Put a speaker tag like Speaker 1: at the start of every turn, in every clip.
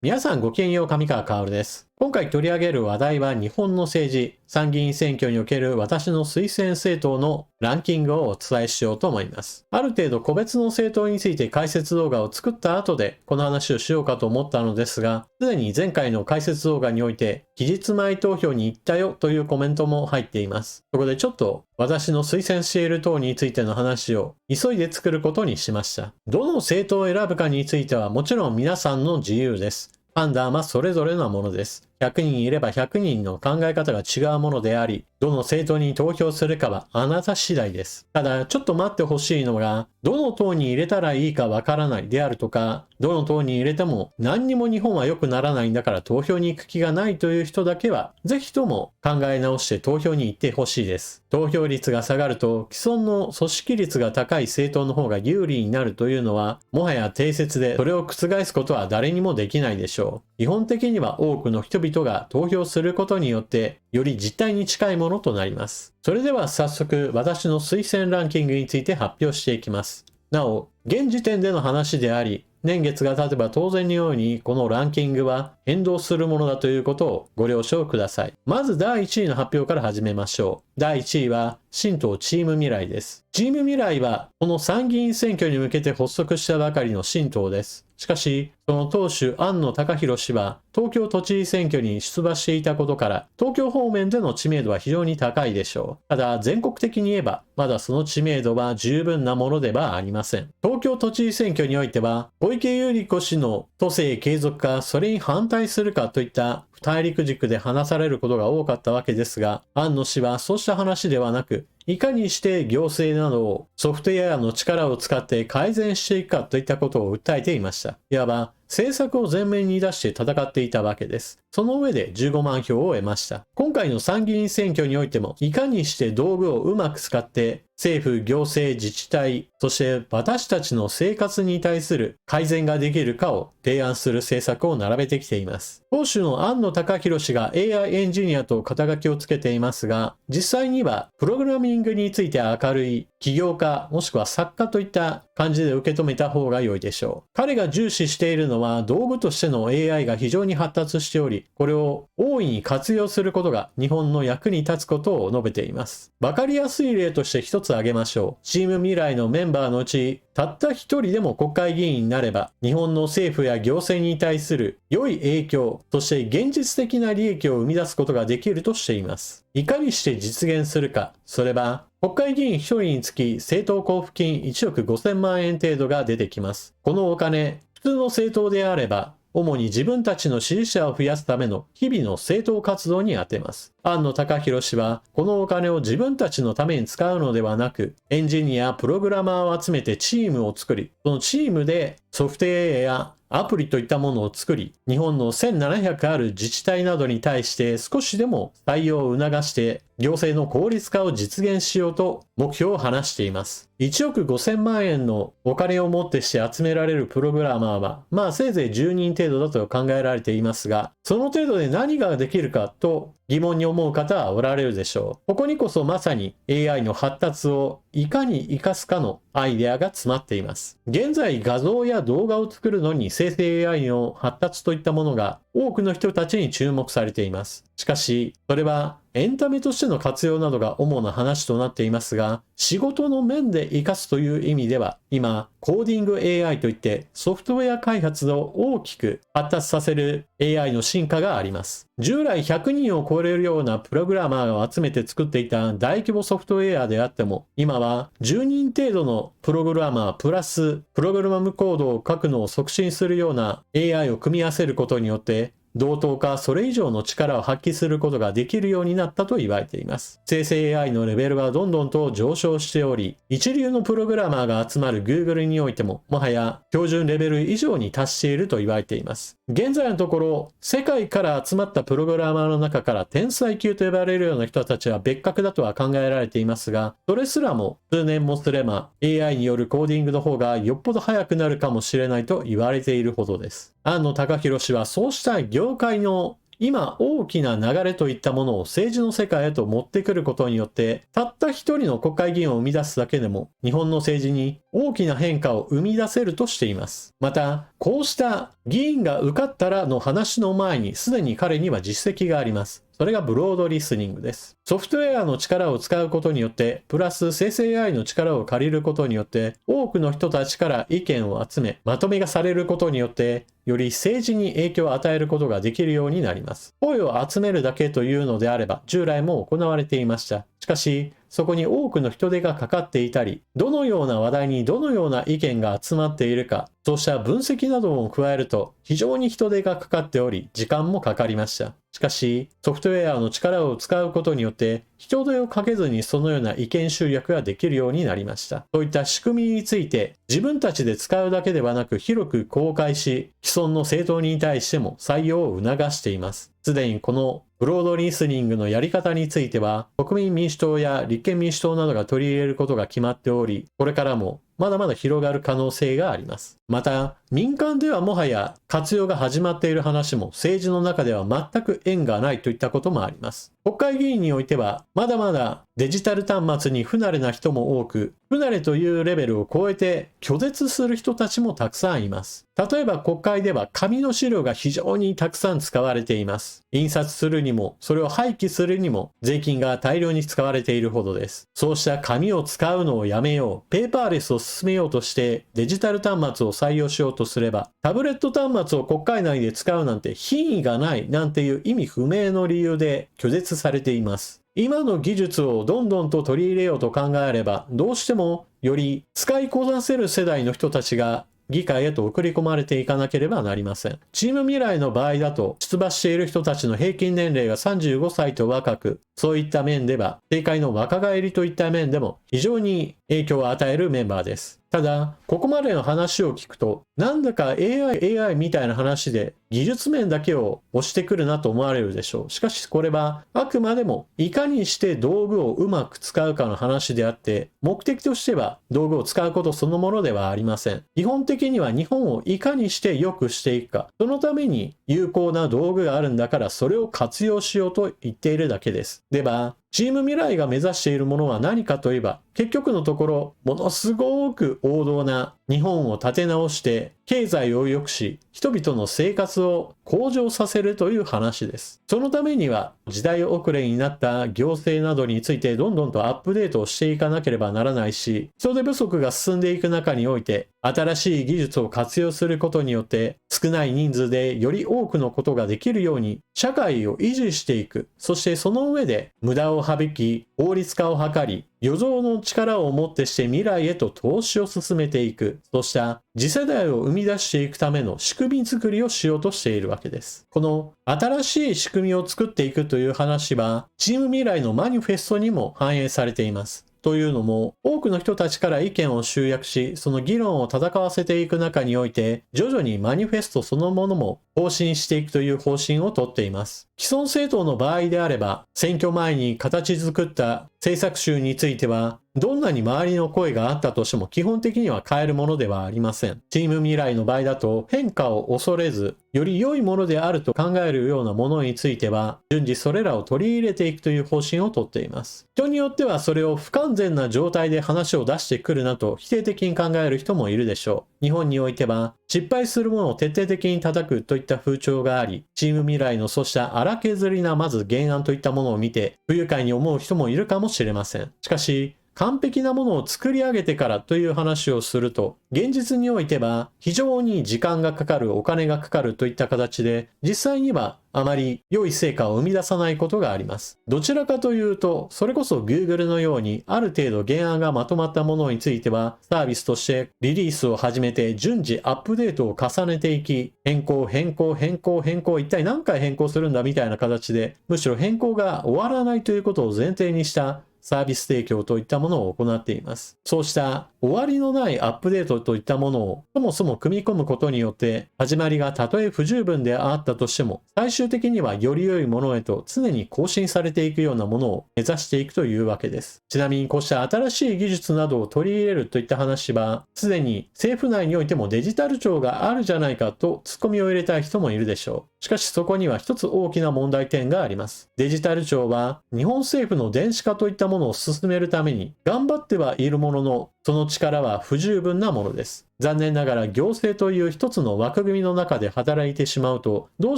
Speaker 1: 皆さんごきげんよう、上川薫です。今回取り上げる話題は日本の政治、参議院選挙における私の推薦政党のランキングをお伝えしようと思います。ある程度個別の政党について解説動画を作った後でこの話をしようかと思ったのですが、すでに前回の解説動画において期日前投票に行ったよというコメントも入っています。そこでちょっと私の推薦している党についての話を急いで作ることにしました。どの政党を選ぶかについてはもちろん皆さんの自由です。判断はそれぞれのものです。100人いれば100人の考え方が違うものであり、どの政党に投票するかはあなた次第です。ただ、ちょっと待ってほしいのが、どの党に入れたらいいかわからないであるとか、どの党に入れても何にも日本は良くならないんだから投票に行く気がないという人だけは、ぜひとも考え直して投票に行ってほしいです。投票率が下がると、既存の組織率が高い政党の方が有利になるというのは、もはや定説で、それを覆すことは誰にもできないでしょう。基本的には多くの人々が投票することによって、より実態に近いものとなります。それでは早速、私の推薦ランキングについて発表していきます。なお、現時点での話であり、年月が経てば当然のようにこのランキングは変動するものだということをご了承ください。まず第1位の発表から始めましょう。第1位は新党チーム未来です。チーム未来はこの参議院選挙に向けて発足したばかりの新党です。しかし、その党首庵野貴博氏は東京都知事選挙に出馬していたことから、東京方面での知名度は非常に高いでしょう。ただ、全国的に言えば、まだその知名度は十分なものではありません。東京都知事選挙においては、小池百合子氏の都政継続か、それに反対するかといった大陸軸で話されることが多かったわけですが、庵野氏はそうした話ではなく、いかにして行政などをソフトウェアの力を使って改善していくかといったことを訴えていました。いわば政策を前面に出して戦っていたわけです。その上で15万票を得ました。今回の参議院選挙においても、いかにして道具をうまく使って政府、行政、自治体、そして私たちの生活に対する改善ができるかを提案する政策を並べてきています。党首の庵野貴博氏が AI エンジニアと肩書きをつけていますが、実際にはプログラミングについて明るい起業家もしくは作家といった感じで受け止めた方が良いでしょう。彼が重視しているのは道具としての AI が非常に発達しており、これを大いに活用することが日本の役に立つことを述べています。わかりやすい例として一つ挙げましょう。チーム未来のメンバーのうち、たった一人でも国会議員になれば、日本の政府や行政に対する良い影響、そして現実的な利益を生み出すことができるとしています。いかにして実現するか、それは、国会議員1人につき政党交付金1億5000万円程度が出てきます。このお金、普通の政党であれば、主に自分たちの支持者を増やすための日々の政党活動に充てます。庵野貴博氏は、このお金を自分たちのために使うのではなく、エンジニア、プログラマーを集めてチームを作り、そのチームでソフトウェアやアプリといったものを作り、日本の1700ある自治体などに対して少しでも採用を促して、行政の効率化を実現しようと目標を話しています。1億5000万円のお金をもってして集められるプログラマーは、せいぜい10人程度だと考えられていますが、その程度で何ができるかと疑問に思う方はおられるでしょう。ここにこそまさに AI の発達をいかに活かすかのアイデアが詰まっています。現在画像や動画を作るのに生成 AI の発達といったものが多くの人たちに注目されています。しかし、それはエンタメとしての活用などが主な話となっていますが、仕事の面で活かすという意味では、今、コーディング AI といってソフトウェア開発を大きく発達させる AI の進化があります。従来100人を超えるようなプログラマーを集めて作っていた大規模ソフトウェアであっても、今は10人程度のプログラマープラスプログラムコードを書くのを促進するような AI を組み合わせることによって、同等かそれ以上の力を発揮することができるようになったと言われています。生成 AI のレベルはどんどんと上昇しており、一流のプログラマーが集まる Google においても、もはや標準レベル以上に達していると言われています。現在のところ、世界から集まったプログラマーの中から天才級と呼ばれるような人たちは別格だとは考えられていますが、それすらも数年もすれば AI によるコーディングの方がよっぽど早くなるかもしれないと言われているほどです。庵野貴博氏はそうした業界の今大きな流れといったものを政治の世界へと持ってくることによって、たった一人の国会議員を生み出すだけでも、日本の政治に大きな変化を生み出せるとしています。また、こうした議員が受かったらの話の前に、すでに彼には実績があります。それがブロードリスニングです。ソフトウェアの力を使うことによって、プラス生成 AI の力を借りることによって、多くの人たちから意見を集め、まとめがされることによって、より政治に影響を与えることができるようになります。声を集めるだけというのであれば、従来も行われていました。しかし、そこに多くの人手がかかっていたり、どのような話題にどのような意見が集まっているか、そうした分析なども加えると、非常に人手がかかっており、時間もかかりました。しかし、ソフトウェアの力を使うことによって、人手をかけずにそのような意見集約ができるようになりました。そういった仕組みについて、自分たちで使うだけではなく広く公開し、既存の政党に対しても採用を促しています。すでにこのブロードリスニングのやり方については、国民民主党や立憲民主党などが取り入れることが決まっており、これからもまだまだ広がる可能性があります。また、民間ではもはや活用が始まっている話も政治の中では全く縁がないといったこともあります。国会議員においては、まだまだデジタル端末に不慣れな人も多く、不慣れというレベルを超えて拒絶する人たちもたくさんいます。例えば国会では紙の資料が非常にたくさん使われています。印刷するにも、それを廃棄するにも、税金が大量に使われているほどです。そうした紙を使うのをやめよう、ペーパーレスを進めようとしてデジタル端末を採用しようとすれば、タブレット端末を国会内で使うなんて品位がないなんていう意味不明の理由で拒絶されています。今の技術をどんどんと取り入れようと考えれば、どうしてもより使いこなせる世代の人たちが議会へと送り込まれていかなければなりません。チーム未来の場合だと、出馬している人たちの平均年齢が35歳と若く、そういった面では、政界の若返りといった面でも非常に影響を与えるメンバーです。ただ、ここまでの話を聞くと、なんだか AI みたいな話で技術面だけを押してくるなと思われるでしょう。しかしこれはあくまでもいかにして道具をうまく使うかの話であって、目的としては道具を使うことそのものではありません。基本的には日本をいかにして良くしていくか、そのために有効な道具があるんだからそれを活用しようと言っているだけです。では、チーム未来が目指しているものは何かといえば、結局のところ、ものすごく王道な日本を立て直して、経済を良くし、人々の生活を向上させるという話です。そのためには、時代遅れになった行政などについてどんどんとアップデートをしていかなければならないし、人手不足が進んでいく中において、新しい技術を活用することによって、少ない人数でより多くのことができるように、社会を維持していく。そしてその上で、無駄を省き、効率化を図り、余剰の力をもってして未来へと投資を進めていく。そうした次世代を生み出していくための仕組み作りをしようとしているわけです。この新しい仕組みを作っていくという話は、チーム未来のマニフェストにも反映されています。というのも、多くの人たちから意見を集約し、その議論を戦わせていく中において、徐々にマニフェストそのものも更新していくという方針をとっています。既存政党の場合であれば、選挙前に形作った政策集については、どんなに周りの声があったとしても基本的には変えるものではありません。チーム未来の場合だと変化を恐れず、より良いものであると考えるようなものについては、順次それらを取り入れていくという方針をとっています。人によってはそれを不完全な状態で話を出してくるなと否定的に考える人もいるでしょう。日本においては、失敗するものを徹底的に叩くといった風潮があり、チーム未来のそうした荒削りなまず原案といったものを見て、不愉快に思う人もいるかもしれません。しかし、完璧なものを作り上げてからという話をすると、現実においては非常に時間がかかる、お金がかかるといった形で、実際にはあまり良い成果を生み出さないことがあります。どちらかというと、それこそ Google のようにある程度原案がまとまったものについては、サービスとしてリリースを始めて順次アップデートを重ねていき、変更、一体何回変更するんだみたいな形で、むしろ変更が終わらないということを前提にしたサービス提供といったものを行っています。そうした終わりのないアップデートといったものをそもそも組み込むことによって、始まりがたとえ不十分であったとしても、最終的にはより良いものへと常に更新されていくようなものを目指していくというわけです。ちなみにこうした新しい技術などを取り入れるといった話は、すでに政府内においてもデジタル庁があるじゃないかとツッコミを入れたい人もいるでしょう。しかしそこには一つ大きな問題点があります。デジタル庁は日本政府の電子化といったものを進めるために頑張ってはいるものの、その力は不十分なものです。残念ながら行政という一つの枠組みの中で働いてしまうと、どう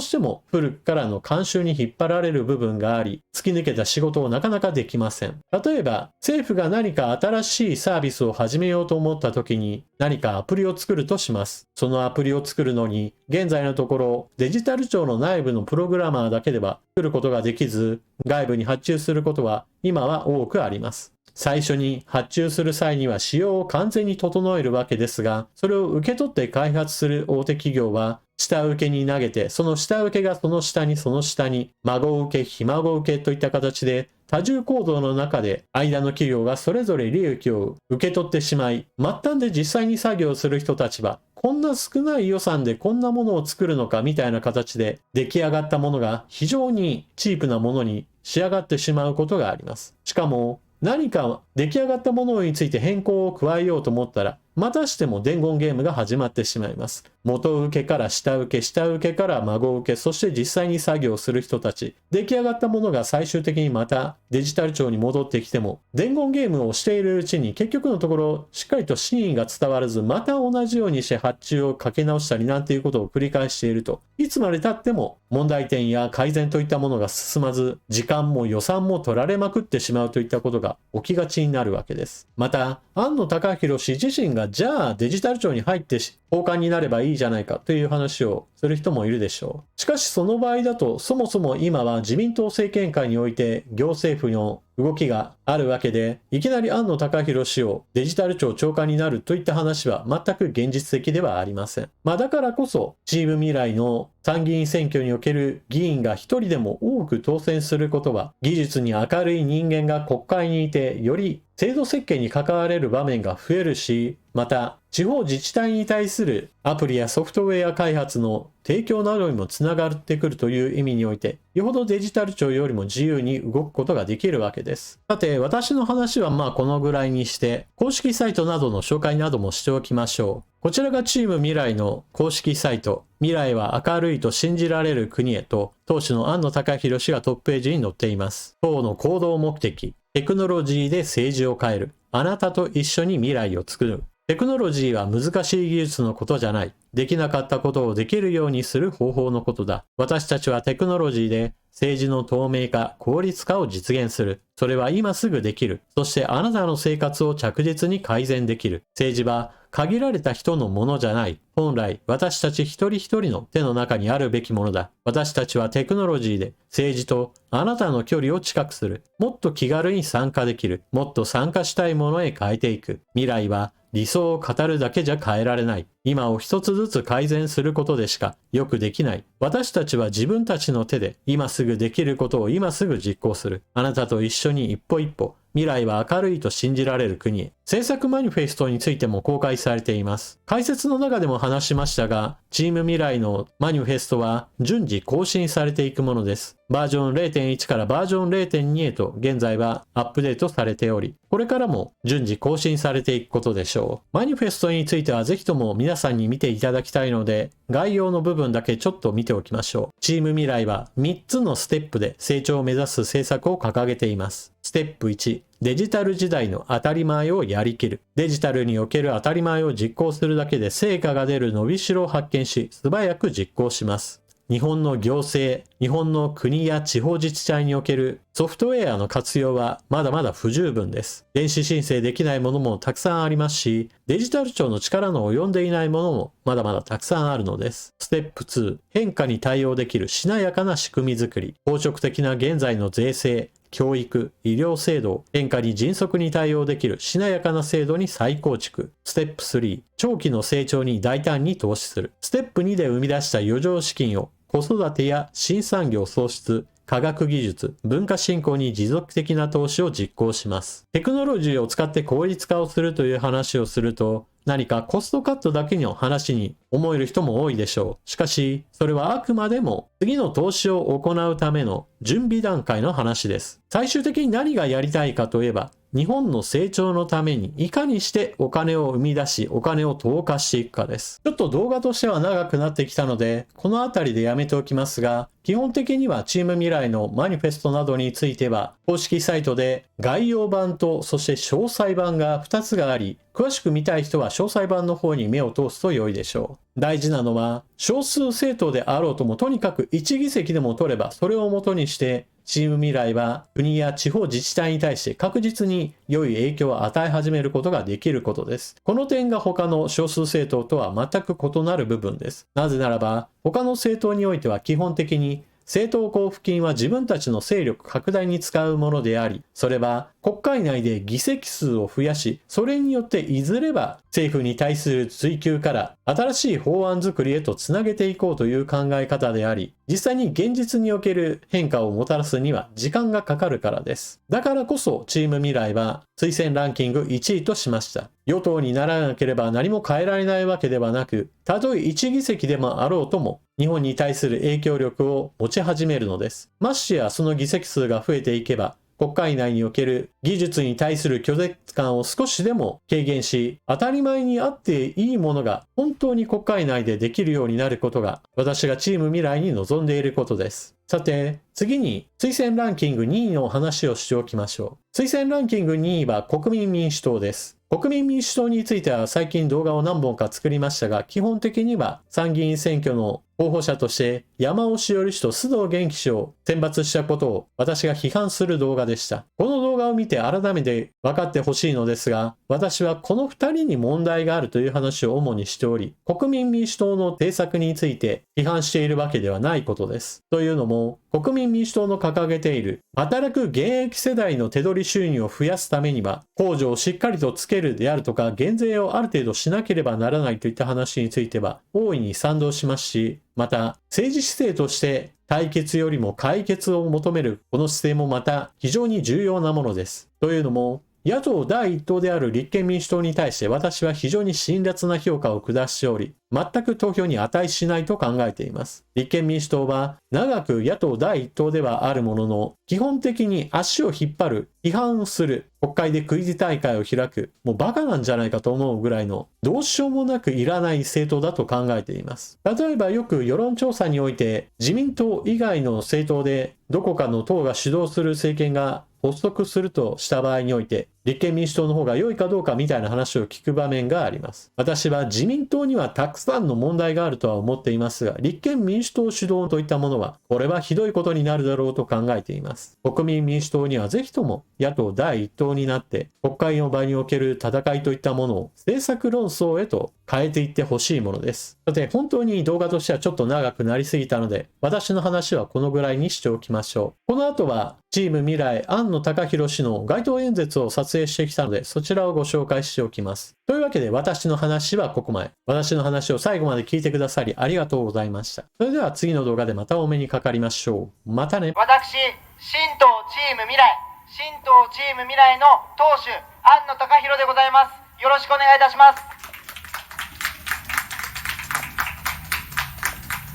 Speaker 1: しても古くからの慣習に引っ張られる部分があり、突き抜けた仕事をなかなかできません。例えば、政府が何か新しいサービスを始めようと思った時に、何かアプリを作るとします。そのアプリを作るのに、現在のところデジタル庁の内部のプログラマーだけでは作ることができず、外部に発注することは今は多くあります。最初に発注する際には仕様を完全に整えるわけですが、それを受け取って開発する大手企業は、下請けに投げて、その下請けがその下に、孫請け、ひ孫請けといった形で、多重構造の中で間の企業がそれぞれ利益を受け取ってしまい、末端で実際に作業する人たちは、こんな少ない予算でこんなものを作るのかみたいな形で出来上がったものが非常にチープなものに仕上がってしまうことがあります。しかも何か出来上がったものについて変更を加えようと思ったら、またしても伝言ゲームが始まってしまいます。元請けから下請け、下請けから孫請け、そして実際に作業する人たち。出来上がったものが最終的にまたデジタル庁に戻ってきても、伝言ゲームをしているうちに結局のところしっかりと真意が伝わらず、また同じようにして発注をかけ直したりなんていうことを繰り返していると、いつまで経っても問題点や改善といったものが進まず、時間も予算も取られまくってしまうといったことが起きがちになるわけです。また、庵野貴博氏自身がじゃあデジタル庁に入って法官になればいいじゃないかという話をする人もいるでしょう。しかしその場合だと、そもそも今は自民党政権下において行政府の動きがあるわけで、いきなり庵野貴博氏をデジタル庁長官になるといった話は全く現実的ではありません。だからこそ、チーム未来の参議院選挙における議員が一人でも多く当選することは、技術に明るい人間が国会にいて、より制度設計に関われる場面が増えるし、また地方自治体に対するアプリやソフトウェア開発の提供などにもつながってくるという意味において、よほどデジタル庁よりも自由に動くことができるわけです。さて、私の話はこのぐらいにして、公式サイトなどの紹介などもしておきましょう。こちらがチーム未来の公式サイト、未来は明るいと信じられる国へと、当主の庵野貴博氏がトップページに載っています。党の行動目的、テクノロジーで政治を変える。あなたと一緒に未来を作る。テクノロジーは難しい技術のことじゃない。できなかったことをできるようにする方法のことだ。私たちはテクノロジーで政治の透明化、効率化を実現する。それは今すぐできる。そしてあなたの生活を着実に改善できる。政治は限られた人のものじゃない。本来、私たち一人一人の手の中にあるべきものだ。私たちはテクノロジーで政治とあなたの距離を近くする。もっと気軽に参加できる。もっと参加したいものへ変えていく。未来は理想を語るだけじゃ変えられない。今を一つずつ改善することでしかよくできない。私たちは自分たちの手で今すぐできることを今すぐ実行する。あなたと一緒に一歩一歩。未来は明るいと信じられる国へ。政策マニフェストについても公開されています。解説の中でも話しましたが、チーム未来のマニフェストは順次更新されていくものです。バージョン 0.1 からバージョン 0.2 へと現在はアップデートされており、これからも順次更新されていくことでしょう。マニフェストについてはぜひとも皆さんに見ていただきたいので、概要の部分だけちょっと見ておきましょう。チーム未来は3つのステップで成長を目指す政策を掲げています。ステップ1、デジタル時代の当たり前をやりきる。デジタルにおける当たり前を実行するだけで成果が出る伸びしろを発見し、素早く実行します。日本の行政、日本の国や地方自治体におけるソフトウェアの活用はまだまだ不十分です。電子申請できないものもたくさんありますし、デジタル庁の力の及んでいないものもまだまだたくさんあるのです。ステップ2、変化に対応できるしなやかな仕組みづくり。硬直的な現在の税制、教育、医療制度を変化に迅速に対応できるしなやかな制度に再構築。ステップ3、長期の成長に大胆に投資する。ステップ2で生み出した余剰資金を子育てや新産業創出、科学技術、文化振興に持続的な投資を実行します。テクノロジーを使って効率化をするという話をすると、何かコストカットだけの話に思える人も多いでしょう。しかし、それはあくまでも次の投資を行うための準備段階の話です。最終的に何がやりたいかといえば、日本の成長のためにいかにしてお金を生み出し、お金を投下していくかです。ちょっと動画としては長くなってきたので、この辺りでやめておきますが、基本的にはチーム未来のマニフェストなどについては、公式サイトで概要版とそして詳細版が2つがあり、詳しく見たい人は詳細版の方に目を通すと良いでしょう。大事なのは、少数政党であろうともとにかく1議席でも取れば、それを元にして、チーム未来は国や地方自治体に対して確実に良い影響を与え始めることができることです。この点が他の少数政党とは全く異なる部分です。なぜならば、他の政党においては基本的に政党交付金は自分たちの勢力拡大に使うものであり、それは国会内で議席数を増やし、それによっていずれは政府に対する追及から新しい法案作りへとつなげていこうという考え方であり、実際に現実における変化をもたらすには時間がかかるからです。だからこそチーム未来は推薦ランキング1位としました。与党にならなければ何も変えられないわけではなく、たとえ1議席でもあろうとも、日本に対する影響力を持ち始めるのです。ましてやその議席数が増えていけば、国会内における技術に対する拒絶感を少しでも軽減し、当たり前にあっていいものが本当に国会内でできるようになることが、私がチーム未来に望んでいることです。さて、次に推薦ランキング2位の話をしておきましょう。推薦ランキング2位は国民民主党です。国民民主党については最近動画を何本か作りましたが、基本的には参議院選挙の候補者として山尾志織氏と須藤元気氏を選抜したことを私が批判する動画でした。この動画を見て改めて分かってほしいのですが、私はこの2人に問題があるという話を主にしており、国民民主党の政策について批判しているわけではないことです。というのも、国民民主党の掲げている働く現役世代の手取り収入を増やすためには、控除をしっかりとつけるであるとか、減税をある程度しなければならないといった話については大いに賛同しますし、また政治姿勢として対決よりも解決を求めるこの姿勢もまた非常に重要なものです。というのも、野党第一党である立憲民主党に対して私は非常に辛辣な評価を下しており、全く投票に値しないと考えています。立憲民主党は長く野党第一党ではあるものの、基本的に足を引っ張る、批判をする、国会でクイズ大会を開く、もうバカなんじゃないかと思うぐらいのどうしようもなくいらない政党だと考えています。例えばよく世論調査において自民党以外の政党でどこかの党が主導する政権が発足するとした場合において、立憲民主党の方が良いかどうかみたいな話を聞く場面があります。私は自民党にはたくさんの問題があるとは思っていますが、立憲民主党主導といったものは、これはひどいことになるだろうと考えています。国民民主党にはぜひとも野党第一党になって、国会の場における戦いといったものを政策論争へと変えていってほしいものです。さて、本当に動画としてはちょっと長くなりすぎたので、私の話はこのぐらいにしておきましょう。この後は、チーム未来庵野貴博氏の街頭演説を撮影してきたので、そちらをご紹介しておきます。というわけで私の話はここまで。私の話を最後まで聞いてくださりありがとうございました。それでは次の動画でまたお目にかかりましょう。またね。
Speaker 2: 私、新党チーム未来、新党チーム未来の党首、庵野貴博でございます。よろしくお願いいたします。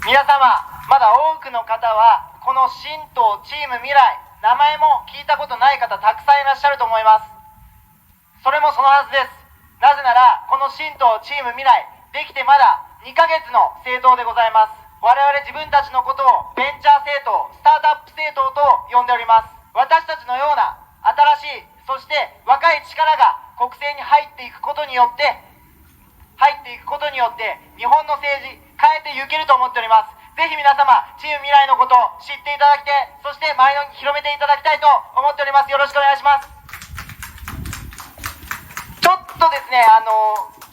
Speaker 2: 皆様、まだ多くの方は、この新党チーム未来、名前も聞いたことない方たくさんいらっしゃると思います。それもそのはずです。なぜなら、この新党チーム未来、できてまだ2ヶ月の政党でございます。我々自分たちのことをベンチャー政党、スタートアップ政党と呼んでおります。私たちのような新しい、そして若い力が国政に入っていくことによって、日本の政治、変えていけると思っております。ぜひ皆様、チーム未来のことを知っていただきて、そして周りに広めていただきたいと思っております。よろしくお願いします。ちょっとですね、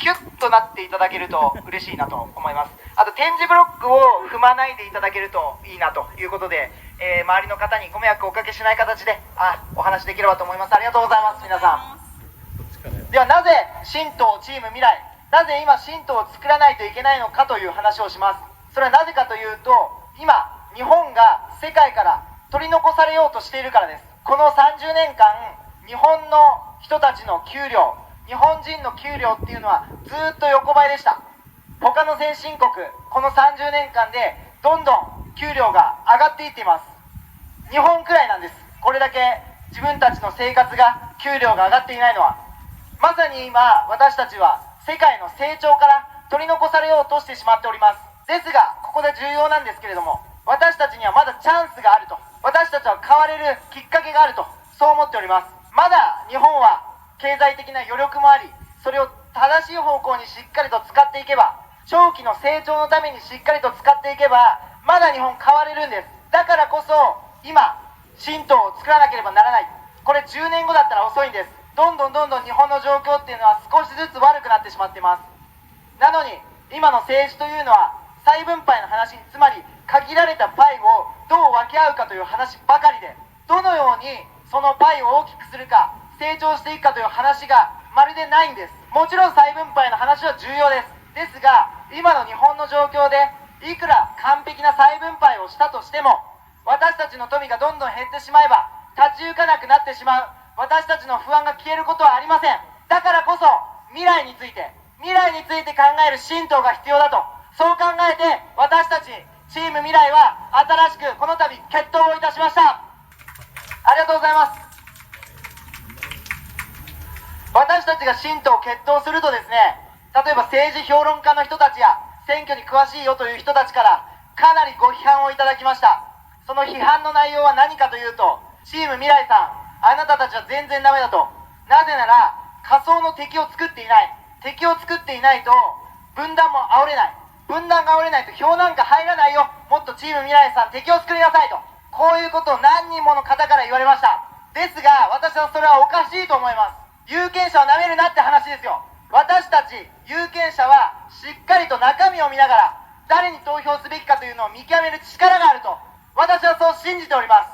Speaker 2: キュッとなっていただけると嬉しいなと思います。あと、点字ブロックを踏まないでいただけるといいなということで、周りの方にご迷惑をおかけしない形で、お話できればと思います。ありがとうございます、皆さん。では、なぜ新党チーム未来、なぜ今新党を作らないといけないのかという話をします。それはなぜかというと、今日本が世界から取り残されようとしているからです。この30年間、日本の人たちの給料、日本人の給料っていうのはずっと横ばいでした。他の先進国、この30年間でどんどん給料が上がっていっています。日本くらいなんです。これだけ自分たちの生活が、給料が上がっていないのは。まさに今、私たちは世界の成長から取り残されようとしてしまっております。ですが、ここで重要なんですけれども、私たちにはまだチャンスがあると、私たちは変われるきっかけがあると、そう思っております。まだ日本は経済的な余力もあり、それを正しい方向にしっかりと使っていけば、長期の成長のためにしっかりと使っていけば、まだ日本変われるんです。だからこそ今、新党を作らなければならない。これ10年後だったら遅いんです。どんどん日本の状況っていうのは少しずつ悪くなってしまっています。なのに今の政治というのは再分配の話に、つまり限られたパイをどう分け合うかという話ばかりで、どのようにそのパイを大きくするか、成長していくかという話がまるでないんです。もちろん再分配の話は重要です。ですが、今の日本の状況でいくら完璧な再分配をしたとしても、私たちの富がどんどん減ってしまえば立ち行かなくなってしまう。私たちの不安が消えることはありません。だからこそ未来について考える新党が必要だと、そう考えて私たちチーム未来は新しくこの度決闘をいたしました。ありがとうございます。私たちが新党を決闘するとですね、例えば政治評論家の人たちや選挙に詳しいよという人たちからかなりご批判をいただきました。その批判の内容は何かというと、チーム未来さん、あなたたちは全然ダメだと。なぜなら仮想の敵を作っていない。敵を作っていないと分断も煽れない。分断が煽れないと票なんか入らないよ。もっとチーム未来さん、敵を作りなさいと、こういうことを何人もの方から言われました。ですが、私はそれはおかしいと思います。有権者を舐めるなって話ですよ。私たち有権者はしっかりと中身を見ながら誰に投票すべきかというのを見極める力があると、私はそう信じております。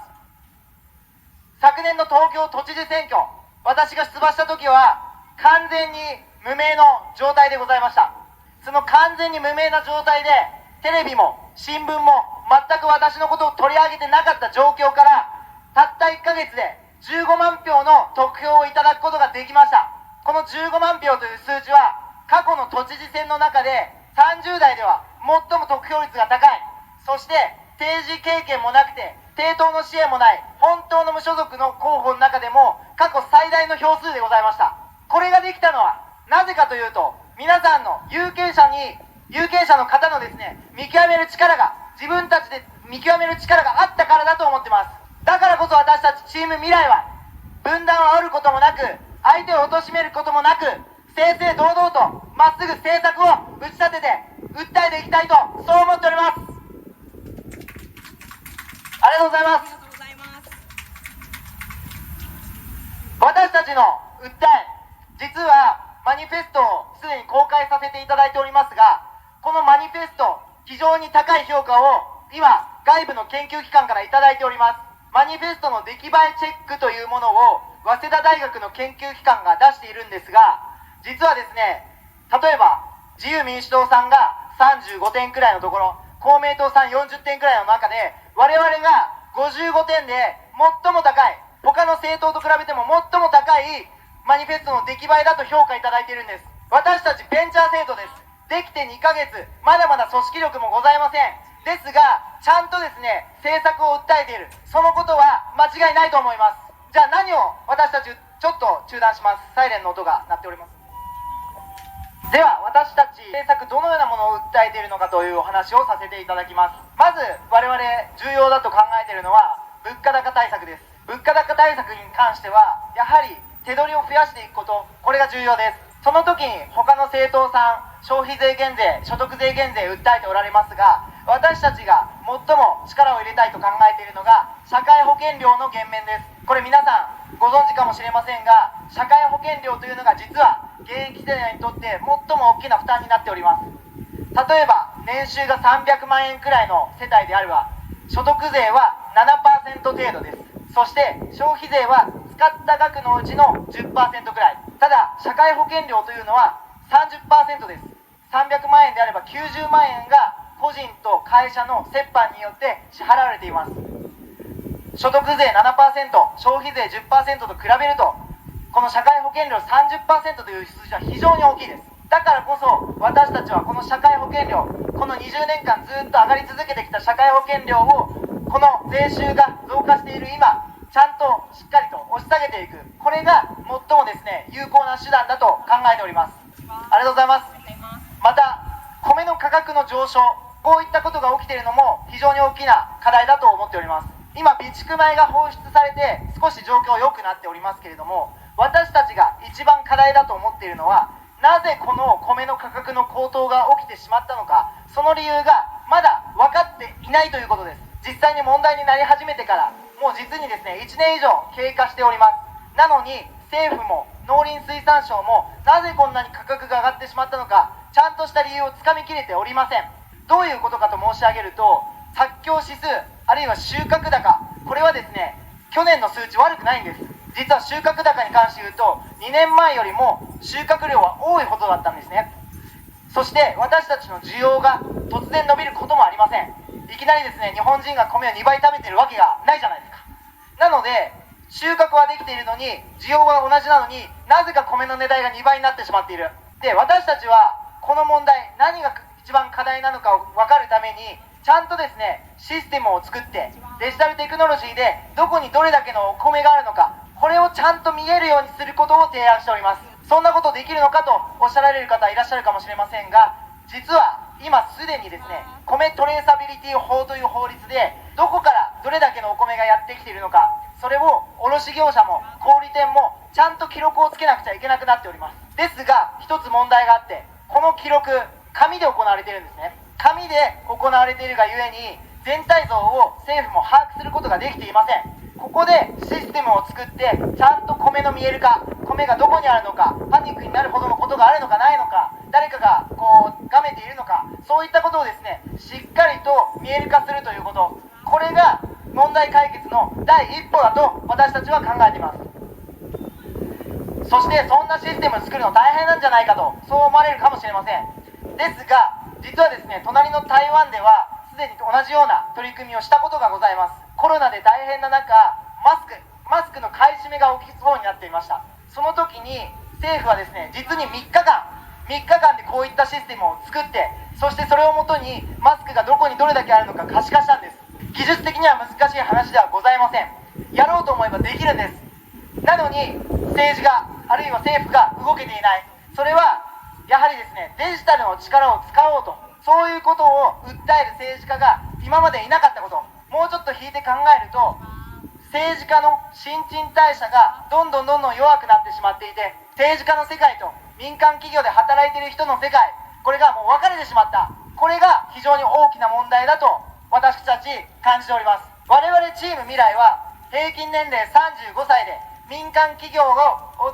Speaker 2: 昨年の東京都知事選挙、私が出馬した時は完全に無名の状態でございました。その完全に無名な状態でテレビも新聞も全く私のことを取り上げてなかった状況から、たった1ヶ月で15万票の得票をいただくことができました。この15万票という数字は過去の都知事選の中で30代では最も得票率が高い。そして政治経験もなくて政党の支援もない本当の無所属の候補の中でも過去最大の票数でございました。これができたのはなぜかというと、皆さんの有権者の方のですね、見極める力が、自分たちで見極める力があったからだと思ってます。だからこそ私たちチーム未来は分断を煽ることもなく、相手を貶めることもなく、正々堂々とまっすぐ政策を打ち立てて訴えていきたいと、そう思っております。ありがとうございます。私たちの訴え、実はマニフェストをすでに公開させていただいておりますが、このマニフェスト、非常に高い評価を今外部の研究機関からいただいております。マニフェストの出来栄えチェックというものを早稲田大学の研究機関が出しているんですが、実はですね、例えば自由民主党さんが35点くらいのところ、公明党さん40点くらいの中で、我々が55点で最も高い、他の政党と比べても最も高いマニフェストの出来栄えだと評価いただいているんです。私たちベンチャー政党です。できて2ヶ月、まだまだ組織力もございません。ですが、ちゃんとですね、政策を訴えている。そのことは間違いないと思います。じゃあ何を私たち、ちょっと中断します。サイレンの音が鳴っております。では、私たち政策どのようなものを訴えているのかというお話をさせていただきます。まず、我々重要だと考えているのは物価高対策です。物価高対策に関しては、やはり手取りを増やしていくこと、これが重要です。その時に他の政党さん、消費税減税、所得税減税訴えておられますが、私たちが最も力を入れたいと考えているのが社会保険料の減免です。これ皆さんご存知かもしれませんが、社会保険料というのが実は現役世代にとって最も大きな負担になっております。例えば年収が300万円くらいの世帯であれば、所得税は 7% 程度です。そして消費税は使った額のうちの 10% くらい。ただ社会保険料というのは 30% です。300万円であれば90万円が個人と会社の折半によって支払われています。所得税 7%、消費税 10% と比べると、この社会保険料 30% という数字は非常に大きいです。だからこそ私たちはこの社会保険料、この20年間ずっと上がり続けてきた社会保険料をこの税収が増加している今、ちゃんとしっかりと押し下げていく、これが最もですね有効な手段だと考えております。ありがとうございます。また米の価格の上昇、こういったことが起きているのも非常に大きな課題だと思っております。今備蓄米が放出されて少し状況良くなっておりますけれども、私たちが一番課題だと思っているのは、なぜこの米の価格の高騰が起きてしまったのか、その理由がまだ分かっていないということです。実際に問題になり始めてからもう実にですね1年以上経過しております。なのに政府も農林水産省もなぜこんなに価格が上がってしまったのか、ちゃんとした理由をつかみきれておりません。どういうことかと申し上げると、作況指数あるいは収穫高、これはですね去年の数値悪くないんです。実は収穫高に関して言うと2年前よりも収穫量は多いほどだったんですね。そして私たちの需要が突然伸びることもありません。いきなりですね日本人が米を2倍食べてるわけがないじゃないですか。なので収穫はできているのに需要は同じなのに、なぜか米の値段が2倍になってしまっている。で、私たちはこの問題、何が一番課題なのかを分かるためにちゃんとですねシステムを作ってデジタルテクノロジーでどこにどれだけのお米があるのか、これをちゃんと見えるようにすることを提案しております。そんなことできるのかとおっしゃられる方いらっしゃるかもしれませんが、実は今すでにですね米トレーサビリティ法という法律でどこからどれだけのお米がやってきているのか、それを卸業者も小売店もちゃんと記録をつけなくちゃいけなくなっております。ですが一つ問題があって、この記録紙で行われているんですね。紙で行われているがゆえに全体像を政府も把握することができていません。ここでシステムを作ってちゃんと米の見える化、米がどこにあるのか、パニックになるほどのことがあるのかないのか、誰かががめているのか、そういったことをですねしっかりと見える化するということ、これが問題解決の第一歩だと私たちは考えています。そしてそんなシステムを作るの大変なんじゃないかとそう思われるかもしれません。ですが実はですね隣の台湾ではすでに同じような取り組みをしたことがございます。コロナで大変な中、マスクの買い占めが起きそうになっていました。その時に政府はですね実に3日間でこういったシステムを作って、そしてそれをもとにマスクがどこにどれだけあるのか可視化したんです。技術的には難しい話ではございません。やろうと思えばできるんです。なのに政治があるいは政府が動けていない。それはやはりですねデジタルの力を使おうと、そういうことを訴える政治家が今までいなかったこと、もうちょっと引いて考えると、政治家の新陳代謝がどんどん弱くなってしまっていて、政治家の世界と民間企業で働いている人の世界、これがもう分かれてしまった。これが非常に大きな問題だと私たち感じております。我々チーム未来は平均年齢35歳で民間企業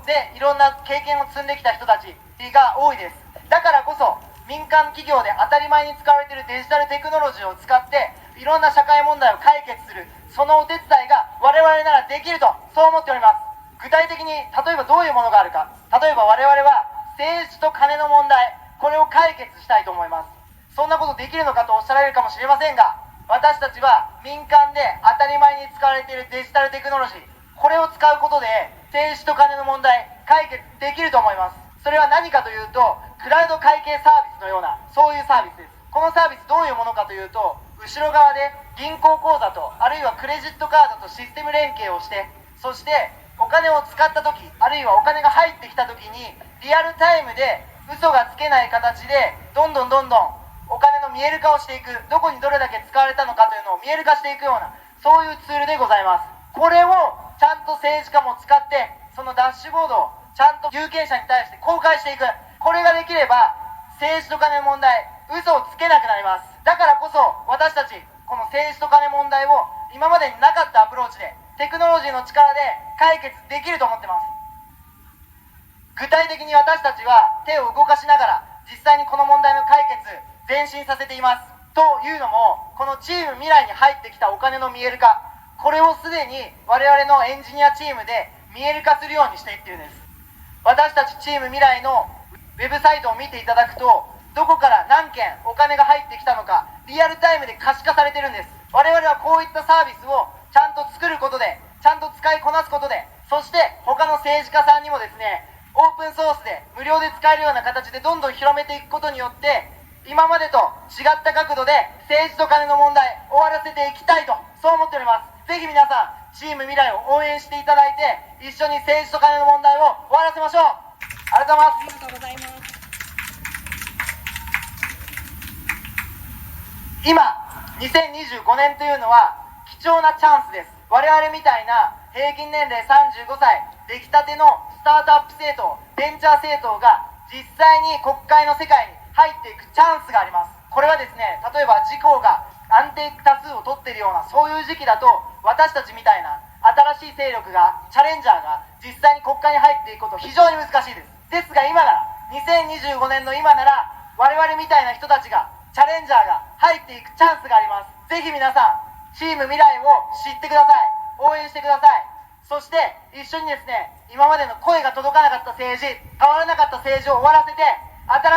Speaker 2: でいろんな経験を積んできた人たちが多いです。だからこそ民間企業で当たり前に使われているデジタルテクノロジーを使っていろんな社会問題を解決する、そのお手伝いが我々ならできるとそう思っております。具体的に例えばどういうものがあるか、例えば我々は政治と金の問題、これを解決したいと思います。そんなことできるのかとおっしゃられるかもしれませんが、私たちは民間で当たり前に使われているデジタルテクノロジー、これを使うことで政治と金の問題解決できると思います。それは何かというと、クラウド会計サービスのようなそういうサービスです。このサービスどういうものかというと、後ろ側で銀行口座とあるいはクレジットカードとシステム連携をして、そしてお金を使った時あるいはお金が入ってきた時にリアルタイムで嘘がつけない形でどんどんお金の見える化をしていく、どこにどれだけ使われたのかというのを見える化していくようなそういうツールでございます。これをちゃんと政治家も使ってそのダッシュボードをちゃんと有権者に対して公開していく、これができれば政治と金の問題嘘をつけなくなります。だからこそ私たちこの政治と金問題を今までになかったアプローチでテクノロジーの力で解決できると思ってます。具体的に私たちは手を動かしながら実際にこの問題の解決前進させています。というのも、このチーム未来に入ってきたお金の見える化、これをすでに我々のエンジニアチームで見える化するようにしていってるんです。私たちチーム未来のウェブサイトを見ていただくと、どこから何件お金が入ってきたのかリアルタイムで可視化されてるんです。我々はこういったサービスをちゃんと作ることで、ちゃんと使いこなすことで、そして他の政治家さんにもですね、オープンソースで無料で使えるような形でどんどん広めていくことによって、今までと違った角度で政治と金の問題終わらせていきたいと、そう思っております。ぜひ皆さんチーム未来を応援していただいて、一緒に政治と金の問題を終わらせましょう。ありがとうございます。今2025年というのは貴重なチャンスです。我々みたいな平均年齢35歳出来たてのスタートアップ政党、ベンチャー政党が実際に国会の世界に入っていくチャンスがあります。これはですね、例えば自公が安定多数を取っているようなそういう時期だと、私たちみたいな新しい勢力が、チャレンジャーが実際に国会に入っていくこと非常に難しいです。ですが今なら、2025年の今なら、我々みたいな人たちが、チャレンジャーが入っていくチャンスがあります。ぜひ皆さんチーム未来を知ってください。応援してください。そして一緒にですね、今までの声が届かなかった政治、変わらなかった政治を終わらせて、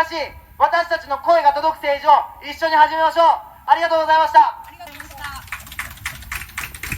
Speaker 2: 新しい私たちの声が届く政治を一緒に始めましょう。ありがとうございました。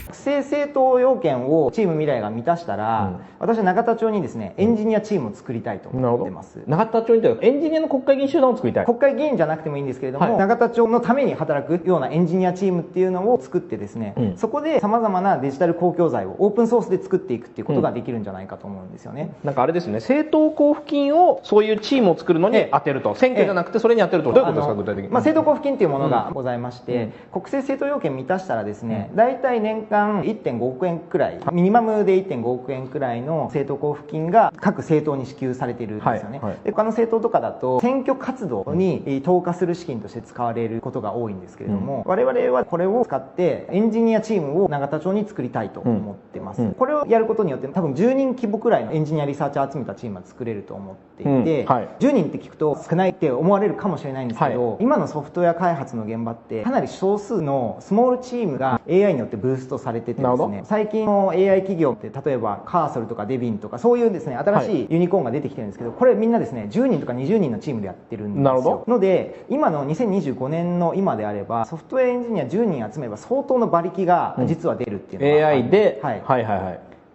Speaker 3: 学生政党要件をチーム未来が満たしたら、私は永田町にですね、エンジニアチームを作りたいと思ってます。
Speaker 4: 永田町にというエンジニアの国会議員集団を作りたい。
Speaker 3: 国会議員じゃなくてもいいんですけれども、永田町のために働くようなエンジニアチームっていうのを作ってですね、そこで様々なデジタル公共財をオープンソースで作っていくっていうことができるんじゃないかと思うんですよね。
Speaker 4: なんかあれですね、政党交付金をそういうチームを作るのに当てると、選挙じゃなくてそれに当てると、どういうことですか、具体的に。
Speaker 3: 政党交付金っていうものがございまして、国政政党要件満たしたらですね、大体年間 1.5 億円くらい、ミニマムで 1.5 億円くらいの政党交付金が各政党に支給されているんですよね。で他の政党とかだと選挙活動に投下する資金として使われることが多いんですけれども、我々はこれを使ってエンジニアチームを永田町に作りたいと思ってます。これをやることによって多分10人規模くらいのエンジニアリサーチャーを集めたチームは作れると思っていて、10人って聞くと少ないって思われるかもしれないんですけど、今のソフトウェア開発の現場ってかなり少数のスモールチームが AI によってブーストされててですね、最近の AI 企業って例えばカーソルとかデビンとかそういうですね、新しいユニコーンが出てきてるんですけど、これみんなですね10人とか20人のチームでやってるんですよ。ので今の2025年の今であればソフトウェアエンジニア10人集めれば相当の馬力が実は出るっていうのが、
Speaker 4: AI で、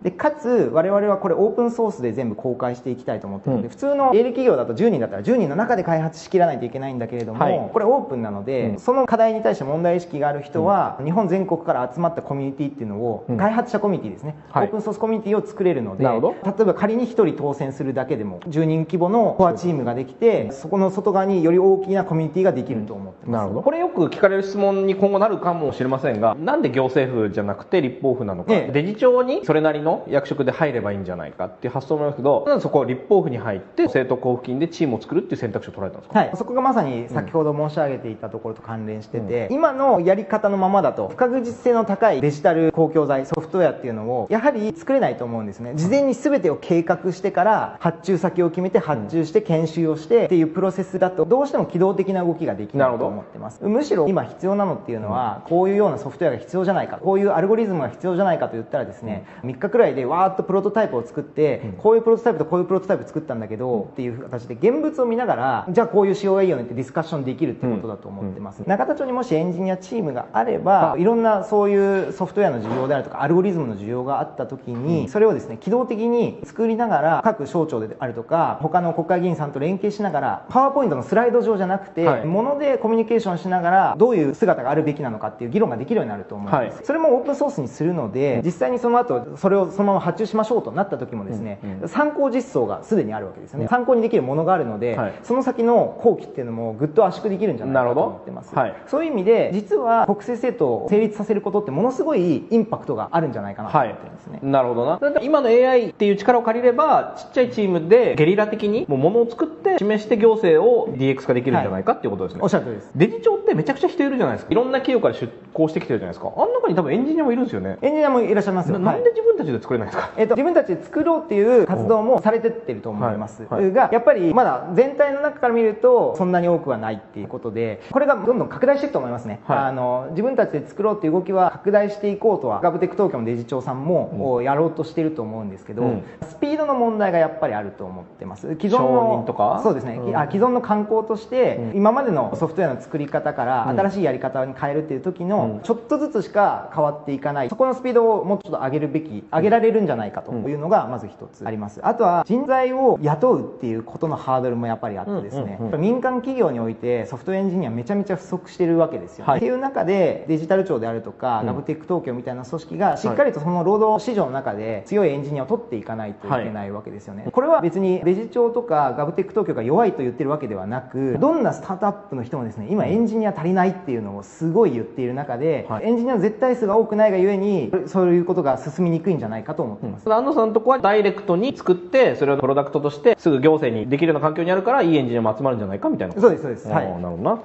Speaker 3: でかつ我々はこれオープンソースで全部公開していきたいと思ってるので、普通の営利企業だと10人だったら10人の中で開発しきらないといけないんだけれども、これオープンなので、その課題に対して問題意識がある人は、日本全国から集まったコミュニティっていうのを、開発者コミュニティですね、オープンソースコミュニティを作れるので、例えば仮に1人当選するだけでも10人規模のコアチームができて、そこの外側により大きなコミュニティができると思ってます。
Speaker 4: なるほど。これよく聞かれる質問に今後なるかもしれませんが、なんで行政府じゃなくて立法府なのか、デジ庁にそれなりの役職で入ればいいんじゃないかっていう発想もありますけど、なんでそこは立法府に入って政党交付金でチームを作るっていう選択肢を取られたんですか。
Speaker 3: はい、そこがまさに先ほど申し上げていたところと関連してて、今のやり方のままだと不確実性の高いデジタル公共財ソフトウェアっていうのをやはり作れないと思うんですね。事前に全てを計画してから発注先を決めて発注して研修をしてっていうプロセスだとどうしても機動的な動きができないと思ってます。むしろ今必要なのっていうのはこういうようなソフトウェアが必要じゃないか、こういうアルゴリズムが必要じゃないかと言ったらですね、3日くらいでわーっとプロトタイプを作ってこういうプロトタイプとこういうプロトタイプ作ったんだけどっていう形で現物を見ながら、じゃあこういう仕様がいいよねってディスカッションできるってことだと思ってます。永田町にもしエンジニアチームがあれば、いろんなそういうソフトウェアの需要であるとかアルゴリズムの需要があった時に、それをですね機動的に作りながら各省庁であるとか他の国会議員さんと連携しながら、パワーポイントのスライド上じゃなくて、ものでコミュニケーションしながらどういう姿があるべきなのかっていう議論ができるようになると思うんです。それもオープンソースにするので、実際にその後それをそのまま発注しましょうとなった時もですね、参考実装がすでにあるわけですよね。参考にできるものがあるので、その先の後期っていうのもぐっと圧縮できるんじゃないかと思ってます。そういう意味で実は国政政党を成立させることってものすごいインパクトがあるんじゃないかなと思ってるんですね。
Speaker 4: なるほどな。今の AI っていう力を借りればちっちゃいチームでゲリラ的にもう物を作って示して行政を DX 化できるんじゃないかっていうことですね。
Speaker 3: おっしゃる通りです。
Speaker 4: デジ庁ってめちゃくちゃ人いるじゃないですか。いろんな企業から出向してきてるじゃないですか。あん中に多分エンジニアもいるんですよね。
Speaker 3: エンジニアもいらっしゃいますよ。
Speaker 4: なんで自分たちでで作れないですか？
Speaker 3: 自分たちで作ろうっていう活動もされてってると思います、がやっぱりまだ全体の中から見るとそんなに多くはないっていうことで、これがどんどん拡大していくと思いますね、自分たちで作ろうっていう動きは拡大していこうとはガブテック東京のデジ庁さんもやろうとしてると思うんですけど、スピードの問題がやっぱりあると思ってます。既存の
Speaker 4: とか
Speaker 3: そうですね、既存の観光として、今までのソフトウェアの作り方から新しいやり方に変えるっていう時のちょっとずつしか変わっていかない、そこのスピードをもうちょっと上げられるんじゃないかというのがまず一つあります。あとは人材を雇うっていうことのハードルもやっぱりあってですね、民間企業においてソフトウェアエンジニアめちゃめちゃ不足してるわけですよね、っていう中でデジタル庁であるとか、ガブテック東京みたいな組織がしっかりとその労働市場の中で強いエンジニアを取っていかないといけないわけですよね、これは別にデジ庁とかガブテック東京が弱いと言ってるわけではなく、どんなスタートアップの人もですね、今エンジニア足りないっていうのをすごい言っている中で、エンジニアの絶対数が多くないがゆえにそういうことが進みにくいんじゃないかと思ってます。
Speaker 4: 安藤さんのとこはダイレクトに作って、それをプロダクトとしてすぐ行政にできるような環境にあるから、いいエンジニアも集まるんじゃないかみたいな。
Speaker 3: そうですそうです、
Speaker 4: なるほどな。